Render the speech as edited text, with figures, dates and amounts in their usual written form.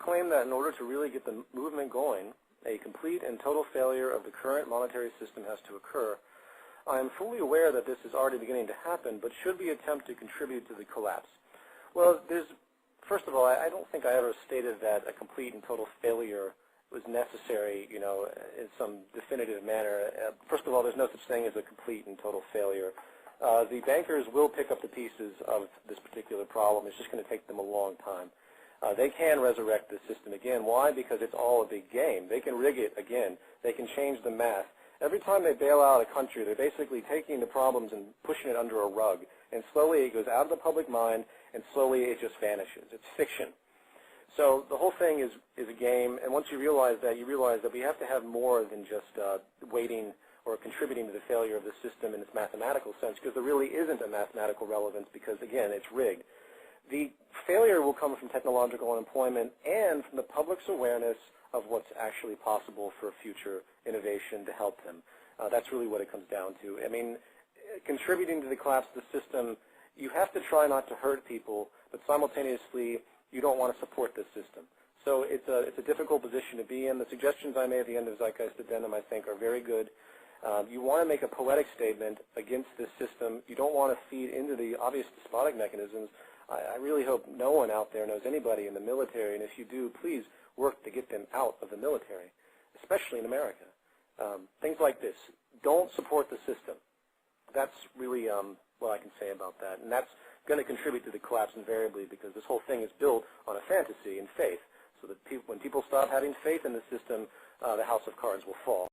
claim that in order to really get the movement going, a complete and total failure of the current monetary system has to occur. I am fully aware that this is already beginning to happen, but should we attempt to contribute to the collapse? Well, first of all, I don't think I ever stated that a complete and total failure was necessary, in some definitive manner. First of all, there's no such thing as a complete and total failure. The bankers will pick up the pieces of this particular problem. It's just going to take them a long time. They can resurrect the system again. Why? Because it's all a big game. They can rig it again. They can change the math. Every time they bail out a country, they're basically taking the problems and pushing it under a rug. And slowly it goes out of the public mind, and slowly it just vanishes. It's fiction. So the whole thing is a game, and once you realize that we have to have more than just waiting or contributing to the failure of the system in its mathematical sense, because there really isn't a mathematical relevance because, again, it's rigged. The failure will come from technological unemployment and from the public's awareness of what's actually possible for future innovation to help them. That's really what it comes down to. I mean, contributing to the collapse of the system, you have to try not to hurt people, but simultaneously, you don't want to support this system. So it's a difficult position to be in. The suggestions I made at the end of Zeitgeist Addendum, I think, are very good. You want to make a poetic statement against this system. You don't want to feed into the obvious despotic mechanisms. I really hope no one out there knows anybody in the military, and if you do, please work to get them out of the military, especially in America. Things like this. Don't support the system. That's really what I can say about that. And that's going to contribute to the collapse invariably because this whole thing is built on a fantasy and faith. So that when people stop having faith in the system, the house of cards will fall.